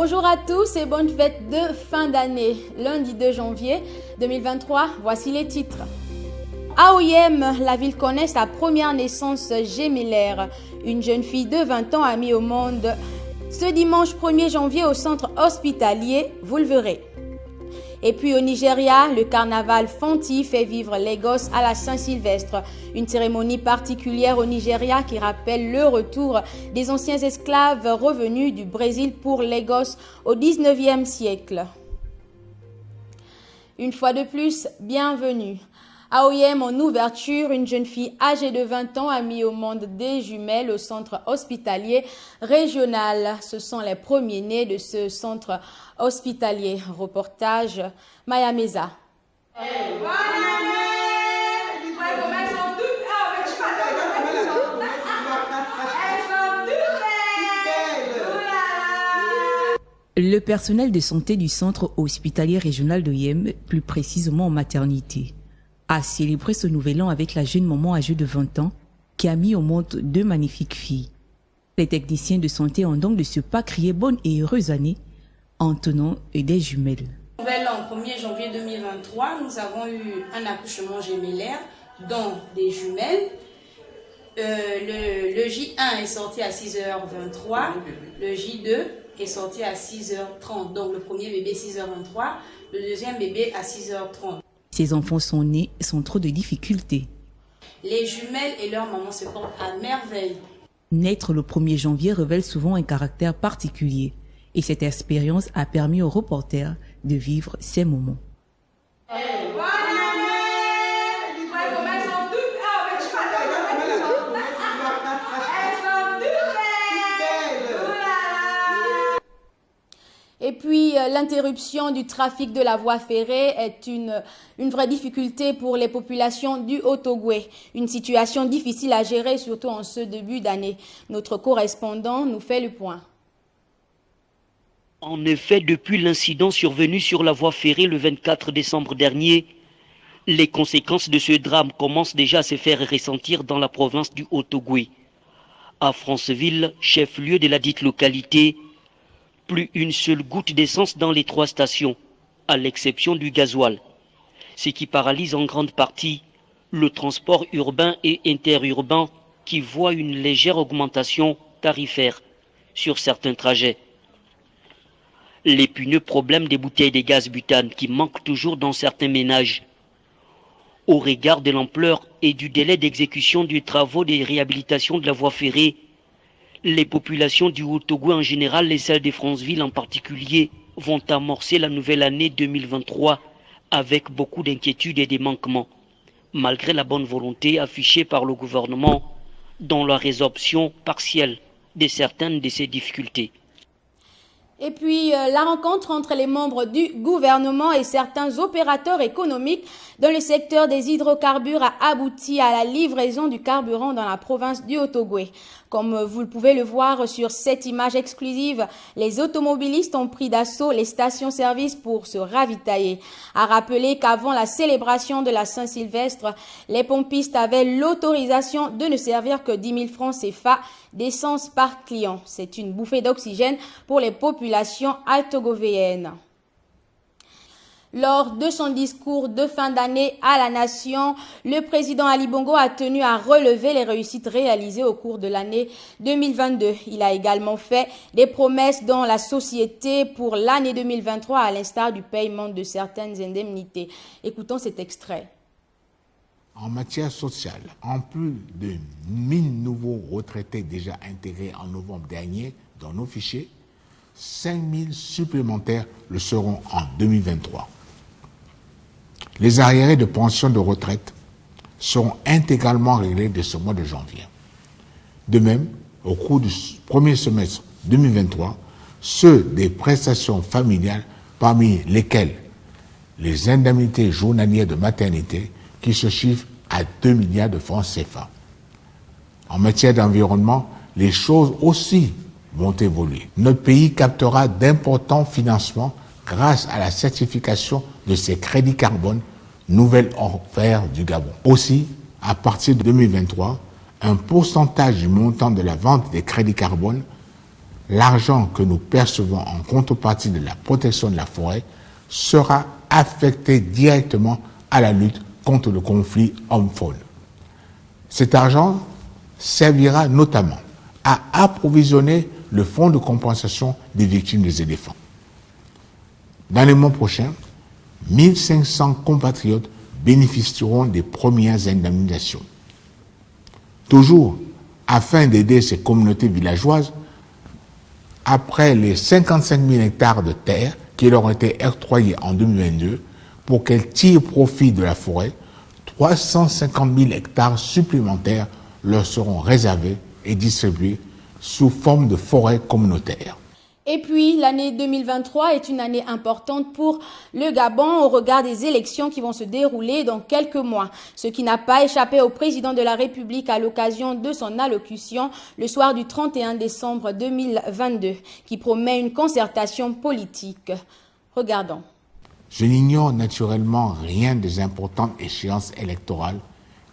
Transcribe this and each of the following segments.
Bonjour à tous et bonne fête de fin d'année. Lundi 2 janvier 2023, voici les titres. À Oyem, la ville connaît sa première naissance gémellaire. Une jeune fille de 20 ans a mis au monde ce dimanche 1er janvier au centre hospitalier, vous le verrez. Et puis au Nigeria, le carnaval Fanti fait vivre les gosses à la Saint-Sylvestre. Une cérémonie particulière au Nigeria qui rappelle le retour des anciens esclaves revenus du Brésil pour les gosses au 19e siècle. Une fois de plus, bienvenue. À Oyem, en ouverture, une jeune fille âgée de 20 ans a mis au monde des jumelles au centre hospitalier régional. Ce sont les premiers-nés de ce centre hospitalier. Reportage Maya Meza. Le personnel de santé du centre hospitalier régional d'Oyem, plus précisément en maternité, a célébré ce nouvel an avec la jeune maman âgée de 20 ans qui a mis au monde deux magnifiques filles. Les techniciens de santé ont donc de ce pas crié bonne et heureuse année en tenant des jumelles. Nouvel an, 1er janvier 2023, nous avons eu un accouchement gémellaire, dont des jumelles. Le J1 est sorti à 6h23, le J2 est sorti à 6h30. Donc le premier bébé 6h23, le deuxième bébé à 6h30. Ces enfants sont nés sans trop de difficultés. Les jumelles et leur maman se portent à merveille. Naître le 1er janvier révèle souvent un caractère particulier et cette expérience a permis aux reporters de vivre ces moments. Et puis, l'interruption du trafic de la voie ferrée est une vraie difficulté pour les populations du Haut-Ogooué. Une situation difficile à gérer, surtout en ce début d'année. Notre correspondant nous fait le point. En effet, depuis l'incident survenu sur la voie ferrée le 24 décembre dernier, les conséquences de ce drame commencent déjà à se faire ressentir dans la province du Haut-Ogooué. À Franceville, chef-lieu de la dite localité, plus une seule goutte d'essence dans les 3 stations, à l'exception du gasoil. Ce qui paralyse en grande partie le transport urbain et interurbain qui voit une légère augmentation tarifaire sur certains trajets. L'épineux problème des bouteilles de gaz butane qui manquent toujours dans certains ménages. Au regard de l'ampleur et du délai d'exécution des travaux de réhabilitation de la voie ferrée, les populations du Haut-Ogooué en général et celles de Franceville en particulier vont amorcer la nouvelle année 2023 avec beaucoup d'inquiétudes et de manquements, malgré la bonne volonté affichée par le gouvernement dans la résorption partielle de certaines de ces difficultés. Et puis, la rencontre entre les membres du gouvernement et certains opérateurs économiques dans le secteur des hydrocarbures a abouti à la livraison du carburant dans la province du Haut-Ogooué. Comme vous pouvez le voir sur cette image exclusive, les automobilistes ont pris d'assaut les stations-service pour se ravitailler. À rappeler qu'avant la célébration de la Saint-Sylvestre, les pompistes avaient l'autorisation de ne servir que 10 000 francs CFA d'essence par client. C'est une bouffée d'oxygène pour les populations altogovéennes. Lors de son discours de fin d'année à la nation, le président Ali Bongo a tenu à relever les réussites réalisées au cours de l'année 2022. Il a également fait des promesses dans la société pour l'année 2023 à l'instar du paiement de certaines indemnités. Écoutons cet extrait. En matière sociale, en plus de 1000 nouveaux retraités déjà intégrés en novembre dernier dans nos fichiers, 5000 supplémentaires le seront en 2023. Les arriérés de pension de retraite seront intégralement réglés de ce mois de janvier. De même, au cours du premier semestre 2023, ceux des prestations familiales, parmi lesquelles les indemnités journalières de maternité, qui se chiffrent à 2 milliards de francs CFA. En matière d'environnement, les choses aussi vont évoluer. Notre pays captera d'importants financements grâce à la certification de ses crédits carbone, nouvelle offre du Gabon. Aussi, à partir de 2023, un pourcentage du montant de la vente des crédits carbone l'argent que nous percevons en contrepartie de la protection de la forêt sera affecté directement à la lutte contre le conflit homme-faune. Cet argent servira notamment à approvisionner le fonds de compensation des victimes des éléphants. Dans les mois prochains, 1500 compatriotes bénéficieront des premières indemnisations. Toujours afin d'aider ces communautés villageoises, après les 55 000 hectares de terre qui leur ont été octroyés en 2022 pour qu'elles tirent profit de la forêt, 350 000 hectares supplémentaires leur seront réservés et distribués sous forme de forêts communautaires. Et puis, l'année 2023 est une année importante pour le Gabon au regard des élections qui vont se dérouler dans quelques mois. Ce qui n'a pas échappé au président de la République à l'occasion de son allocution le soir du 31 décembre 2022, qui promet une concertation politique. Regardons. Je n'ignore naturellement rien des importantes échéances électorales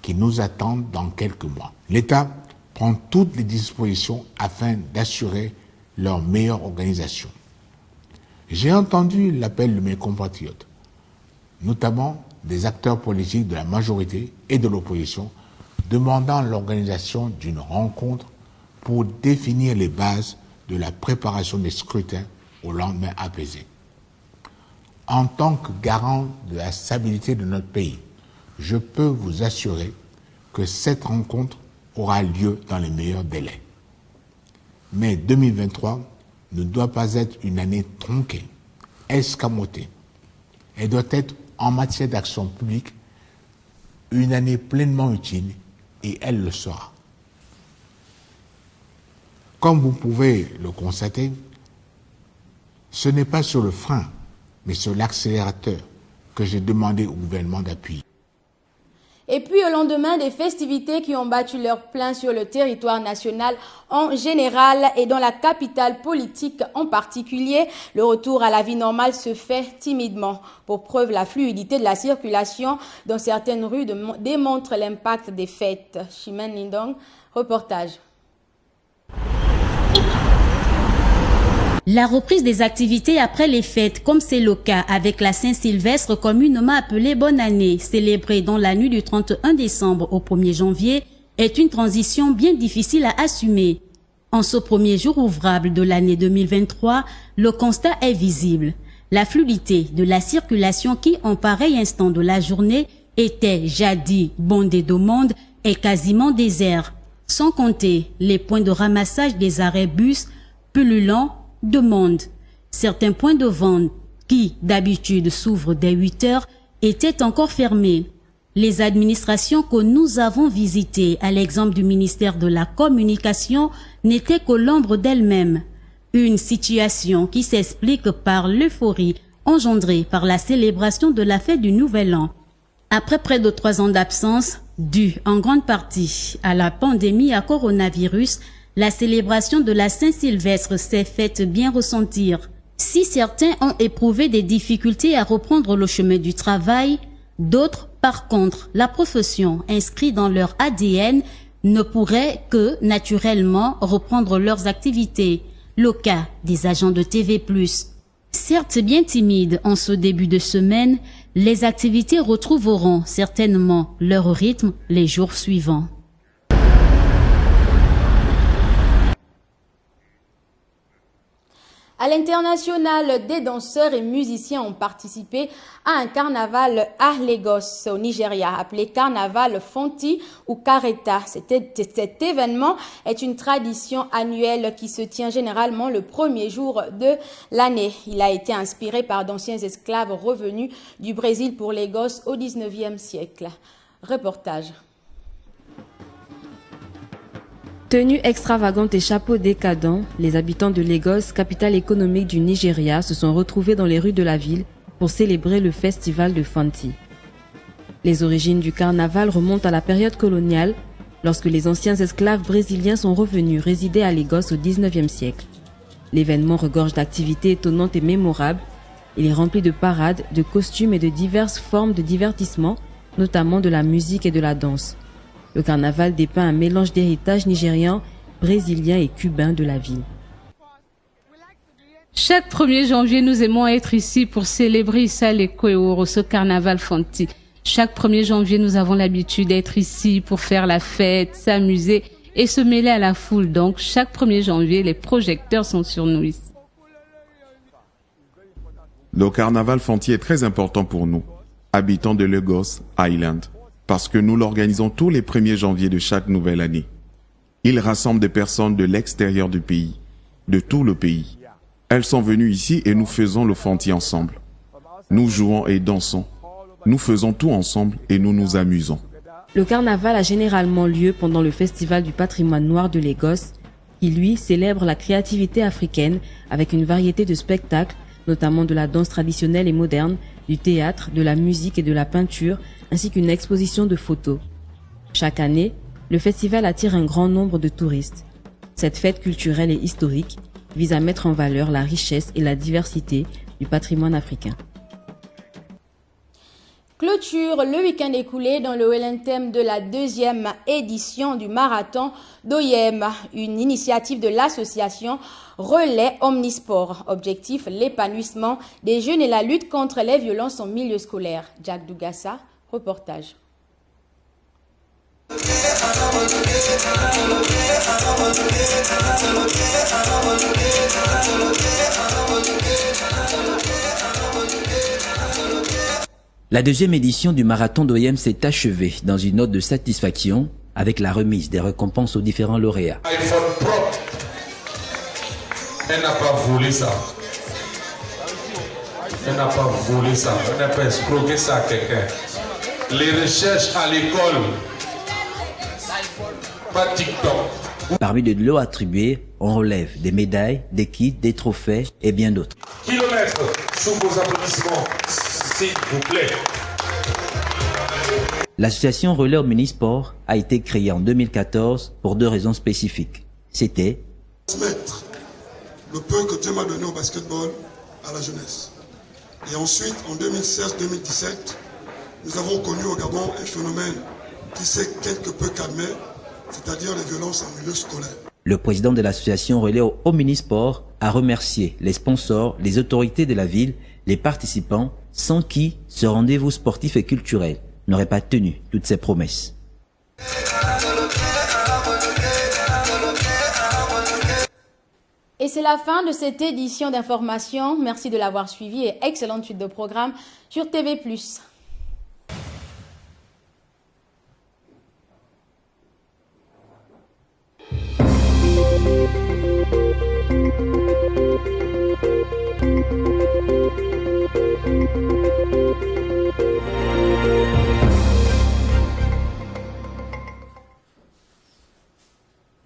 qui nous attendent dans quelques mois. L'État prend toutes les dispositions afin d'assurer leur meilleure organisation. J'ai entendu l'appel de mes compatriotes, notamment des acteurs politiques de la majorité et de l'opposition, demandant l'organisation d'une rencontre pour définir les bases de la préparation des scrutins au lendemain apaisé. En tant que garant de la stabilité de notre pays, je peux vous assurer que cette rencontre aura lieu dans les meilleurs délais. Mais 2023 ne doit pas être une année tronquée, escamotée. Elle doit être, en matière d'action publique, une année pleinement utile, et elle le sera. Comme vous pouvez le constater, ce n'est pas sur le frein, mais sur l'accélérateur que j'ai demandé au gouvernement d'appuyer. Et puis au lendemain des festivités qui ont battu leur plein sur le territoire national en général et dans la capitale politique en particulier, le retour à la vie normale se fait timidement. Pour preuve, la fluidité de la circulation dans certaines rues démontre l'impact des fêtes. Chimène Lindong, reportage. La reprise des activités après les fêtes, comme c'est le cas avec la Saint-Sylvestre communément appelée Bonne Année, célébrée dans la nuit du 31 décembre au 1er janvier, est une transition bien difficile à assumer. En ce premier jour ouvrable de l'année 2023, le constat est visible. La fluidité de la circulation qui, en pareil instant de la journée, était jadis bondée de monde est quasiment désert. Sans compter les points de ramassage des arrêts bus pullulants de monde. Certains points de vente qui, d'habitude, s'ouvrent dès 8 heures, étaient encore fermés. Les administrations que nous avons visitées, à l'exemple du ministère de la Communication, n'étaient que l'ombre d'elles-mêmes. Une situation qui s'explique par l'euphorie engendrée par la célébration de la fête du Nouvel An. Après près de 3 ans d'absence, due en grande partie à la pandémie à coronavirus, la célébration de la Saint-Sylvestre s'est faite bien ressentir. Si certains ont éprouvé des difficultés à reprendre le chemin du travail, d'autres, par contre, la profession inscrite dans leur ADN ne pourrait que, naturellement, reprendre leurs activités. Le cas des agents de TV+. Certes bien timides en ce début de semaine, les activités retrouveront certainement leur rythme les jours suivants. À l'international, des danseurs et musiciens ont participé à un carnaval à Lagos, au Nigeria, appelé carnaval Fonti ou Kareta. Cet événement est une tradition annuelle qui se tient généralement le premier jour de l'année. Il a été inspiré par d'anciens esclaves revenus du Brésil pour Lagos au 19e siècle. Reportage. Tenues extravagantes et chapeaux décadents, les habitants de Lagos, capitale économique du Nigeria, se sont retrouvés dans les rues de la ville pour célébrer le festival de Fonti. Les origines du carnaval remontent à la période coloniale, lorsque les anciens esclaves brésiliens sont revenus résider à Lagos au 19e siècle. L'événement regorge d'activités étonnantes et mémorables. Il est rempli de parades, de costumes et de diverses formes de divertissement, notamment de la musique et de la danse. Le carnaval dépeint un mélange d'héritage nigérian, brésilien et cubain de la ville. Chaque 1er janvier, nous aimons être ici pour célébrer Issa Lekweoro, ce carnaval Fanti. Chaque 1er janvier, nous avons l'habitude d'être ici pour faire la fête, s'amuser et se mêler à la foule. Donc, chaque 1er janvier, les projecteurs sont sur nous ici. Le carnaval Fanti est très important pour nous, habitants de Lagos Island, parce que nous l'organisons tous les 1er janvier de chaque nouvelle année. Il rassemble des personnes de l'extérieur du pays, de tout le pays. Elles sont venues ici et nous faisons le Fanti ensemble. Nous jouons et dansons. Nous faisons tout ensemble et nous nous amusons. Le carnaval a généralement lieu pendant le Festival du patrimoine noir de Lagos, qui lui célèbre la créativité africaine avec une variété de spectacles, notamment de la danse traditionnelle et moderne, du théâtre, de la musique et de la peinture, ainsi qu'une exposition de photos. Chaque année, le festival attire un grand nombre de touristes. Cette fête culturelle et historique vise à mettre en valeur la richesse et la diversité du patrimoine africain. Clôture le week-end écoulé dans le Wellington de la 2e édition du marathon d'Oyem, une initiative de l'association Relais Omnisport. Objectif, l'épanouissement des jeunes et la lutte contre les violences en milieu scolaire. Jack Dougassa, reportage. La 2e édition du marathon d'Oyem s'est achevée dans une note de satisfaction avec la remise des récompenses aux différents lauréats. iPhone propre. Elle n'a pas volé ça. Elle n'a pas volé ça. Elle n'a pas escroqué ça à quelqu'un. Les recherches à l'école. Pas TikTok. Parmi de l'eau attribuée, on relève des médailles, des kits, des trophées et bien d'autres. Kilomètres sous vos applaudissements, s'il vous plaît. L'association Relais Omnisport a été créée en 2014 pour 2 raisons spécifiques. C'était transmettre le peu que Dieu m'a donné au basketball à la jeunesse. Et ensuite, en 2016-2017, nous avons connu au Gabon un phénomène qui s'est quelque peu calmé, c'est-à-dire les violences en milieu scolaire. Le président de l'association Relais Omnisport a remercié les sponsors, les autorités de la ville, les participants, sans qui ce rendez-vous sportif et culturel n'aurait pas tenu toutes ses promesses. Et c'est la fin de cette édition d'information. Merci de l'avoir suivi et excellente suite de programme sur TV+.